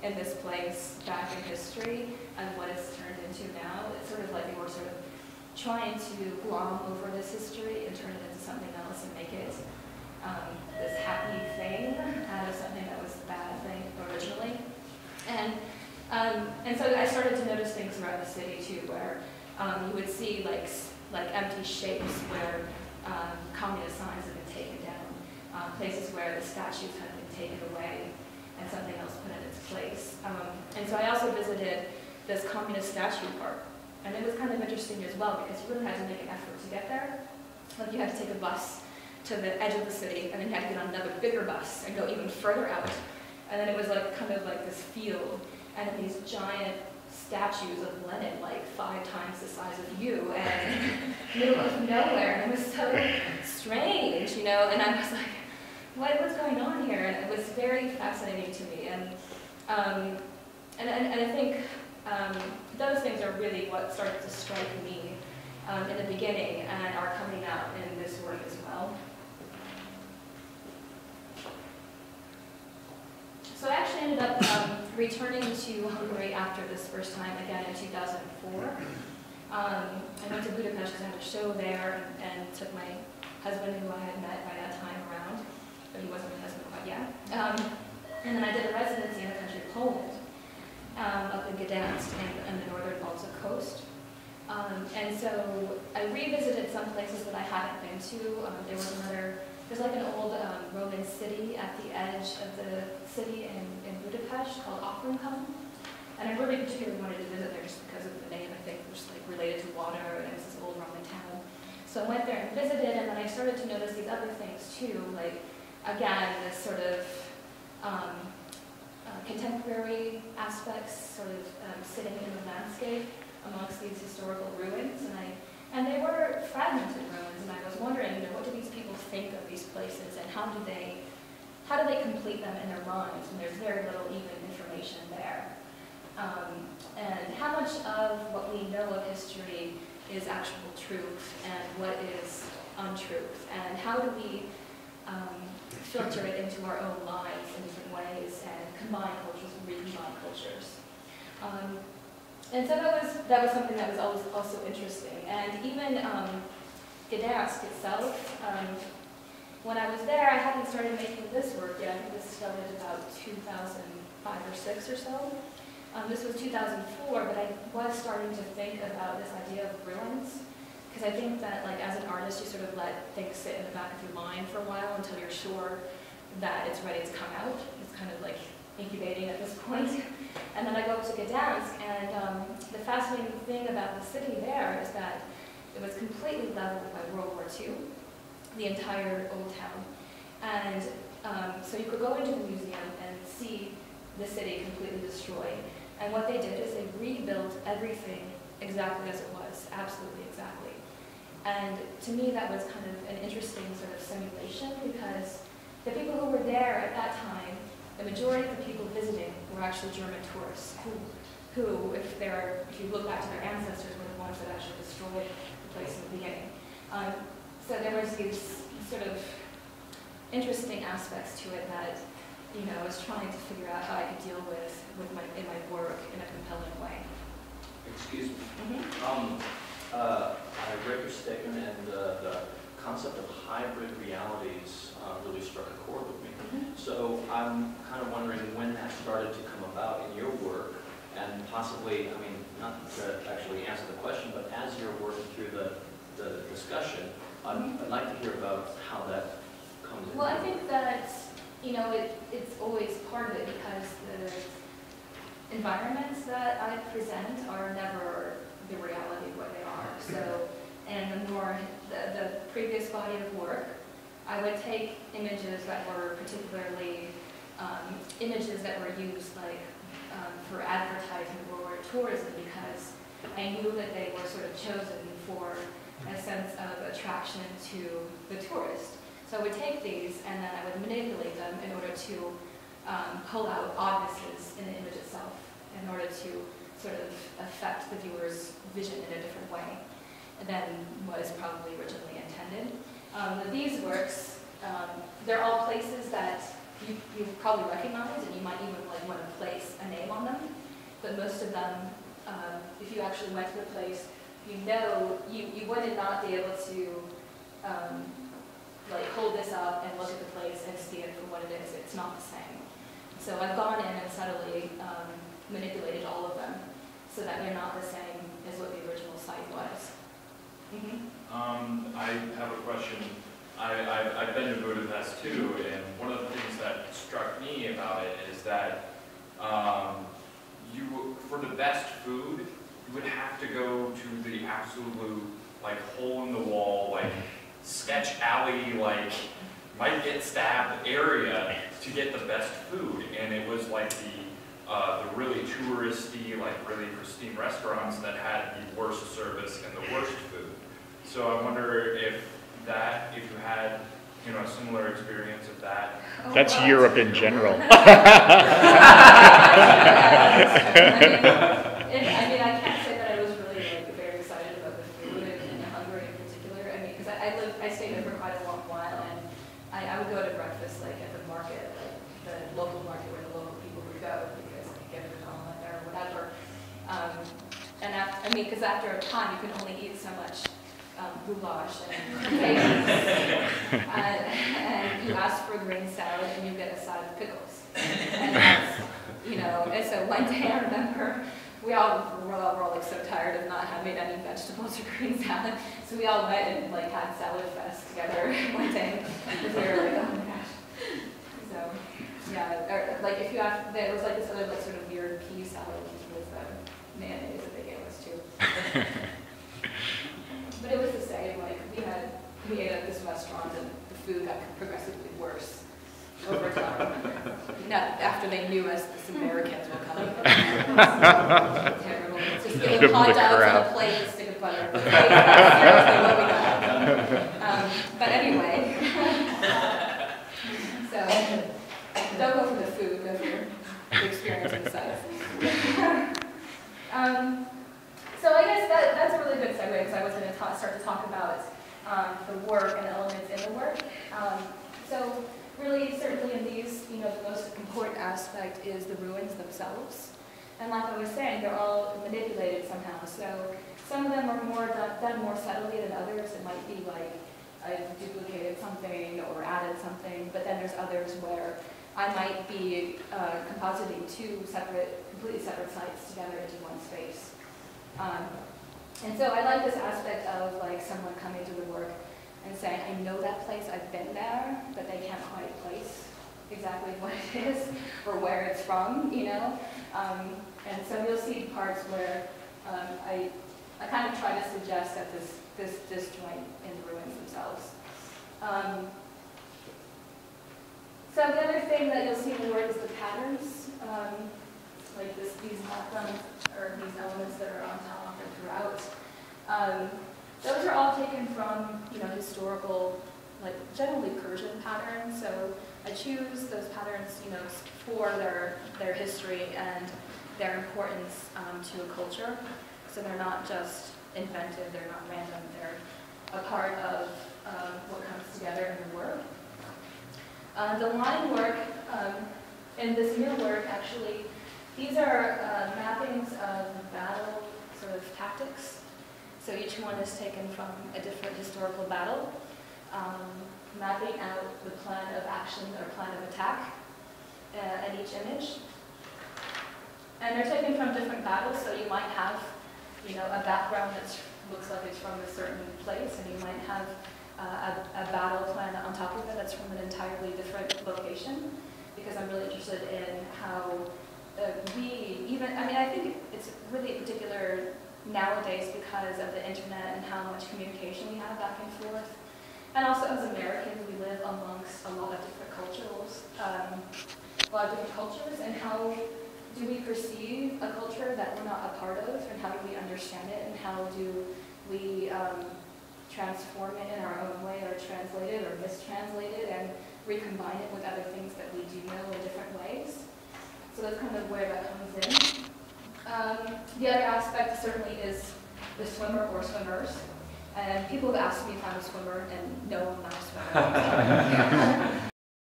in this place back in history and what it's turned into now. It's sort of like we were sort of trying to glom over this history and turn it into something else and make it this happy thing out of something that was a bad thing originally. And so I started to notice things around the city too, where you would see like empty shapes where communist signs have been taken down, places where the statues had been taken away and something else put in its place. And so I also visited this communist statue park, and it was kind of interesting as well because you really had to make an effort to get there. Like you had to take a bus to the edge of the city, and then you had to get on another bigger bus and go even further out. And then it was like kind of like this field, and these giant statues of Lenin, like 5 times the size of you, and middle of nowhere, and it was so strange, you know, and I was like, what's going on here? And it was very fascinating to me, and I think those things are really what started to strike me in the beginning and are coming out in this work as well. So I actually ended up returning to Hungary after this first time again in 2004. I went to Budapest because I had a show there and took my husband, who I had met by that time, around, but he wasn't my husband quite yet. And then I did a residency in the country of Poland, up in Gdansk and the northern Baltic coast. And so I revisited some places that I hadn't been to. There's like an old Roman city at the edge of the city in Budapest called Okrunkum. And I really particularly wanted to visit there just because of the name. I think it was like related to water, and it was this old Roman town. So I went there and visited, and then I started to notice these other things too, like, again, this sort of contemporary aspects sort of sitting in the landscape amongst these historical ruins. And they were fragmented ruins, and I was wondering, you know, what do these people think of these places, and how do they complete them in their minds when there's very little even information there? And how much of what we know of history is actual truth, and what is untruth, and how do we filter it into our own lives in different ways and combine cultures and recombine cultures? And so that was something that was also interesting. And even Gdansk itself, when I was there, I hadn't started making this work yet. I think this started about 2005 or 6 or so. This was 2004, but I was starting to think about this idea of ruins, because I think that, like, as an artist, you sort of let things sit in the back of your mind for a while until you're sure that it's ready to come out. It's kind of like incubating at this point. And then I go up to Gdansk, and the fascinating thing about the city there is that it was completely leveled by World War II, the entire old town. And so you could go into the museum and see the city completely destroyed. And what they did is they rebuilt everything exactly as it was, absolutely exactly. And to me, that was kind of an interesting sort of simulation, because the people who were there at that time, the majority of the people visiting were actually German tourists who, if you look back to their ancestors, were the ones that actually destroyed the place in the beginning. So there was these sort of interesting aspects to it that, you know, I was trying to figure out how I could deal with in my work in a compelling way. Excuse me. Mm-hmm. I read your statement, and the concept of hybrid realities really struck a chord with me. Mm-hmm. So I'm kind of wondering when that started to come about in your work, and possibly, I mean, not to actually answer the question, but as you're working through the discussion, I'd like to hear about how that comes in. Well, I think that, you know, it's always part of it, because the environments that I present are never the reality of what they are. So, and the previous body of work, I would take images that were particularly images that were used like for advertising or tourism, because I knew that they were sort of chosen for a sense of attraction to the tourist. So I would take these and then I would manipulate them in order to pull out oddnesses in the image itself, in order to sort of affect the viewer's vision in a different way than was probably originally intended. These works, they're all places that you probably recognize, and you might even like want to place a name but most of them, if you actually went to the place, you know, you would not be able to like hold this up and look at the place and see it for what it is. It's not the same. So I've gone in and subtly manipulated all of them so that they're not the same as what the original site was. I have a question. I've been to Budapest too, and one of the things that struck me about it is that for the best food, you would have to go to the absolute like hole in the wall, like sketch alley, like might get stabbed area to get the best food, and it was like the really touristy, like really pristine restaurants that had the worst service and the worst food. So I wonder if you had, you know, a similar experience of that. That's Europe in general. I mean, I can't say that I was really like very excited about the food in Hungary in particular. I mean, because I stayed there for quite a long while, and I would go to breakfast like at the market, like the local market where the local people would go because I could get an omelet there or whatever. I mean, because after a time you can only eat so much goulash and potatoes, and you ask for a green salad and you get a side of pickles. And that's, you know, and so one day I remember we're all like so tired of not having any vegetables or green salad, so we all went and like had salad fest together one day because we were like, oh my gosh. So yeah, or, like if you have, there was like this other like sort of weird pea salad with mayonnaise that they gave us too. But it was the same, like we ate at this restaurant and the food got progressively worse over time. Not after they knew us, the Americans were coming. Terrible. It's just giving hot dogs on a plate and stick of butter. That's seriously what we got. But anyway, so don't go for the food, go for the experience and the sights. So I guess that's a really good segue because I was going to start to talk about the work and elements in the work. So really, certainly in these, you know, the most important aspect is the ruins themselves. And like I was saying, they're all manipulated somehow. So some of them are done more subtly than others. It might be like I've duplicated something or added something, but then there's others where I might be compositing two completely separate sites together into one space. And so I like this aspect of like someone coming to the work and saying, I know that place, I've been there, but they can't quite place exactly what it is or where it's from, you know? And so you'll see parts where I kind of try to suggest that this disjoint in the ruins themselves. So the other thing that you'll see in the work is the patterns, like these backgrounds or these elements that are on top and throughout. Those are all taken from, you know, historical, like generally Persian patterns. So I choose those patterns, you know, for their history and their importance to a culture. So they're not just invented, they're not random, they're a part of what comes together in the work. The line work, and this mill work actually, these are mappings of battle sort of tactics. So each one is taken from a different historical battle, mapping out the plan of action or plan of attack in each image. And they're taken from different battles, so you might have, you know, a background that looks like it's from a certain place, and you might have a battle plan on top of it that's from an entirely different location, because I'm really interested in how I think it's really particular nowadays because of the internet and how much communication we have back and forth. And also as Americans, we live amongst a lot of different cultures, and how do we perceive a culture that we're not a part of, and how do we understand it, and how do we transform it in our own way, or translate it, or mistranslate it, and recombine it with other things that we do know in different ways. So that's kind of where that comes in. The other aspect certainly is the swimmer or swimmers. And people have asked me if I'm a swimmer, and no, I'm not a swimmer.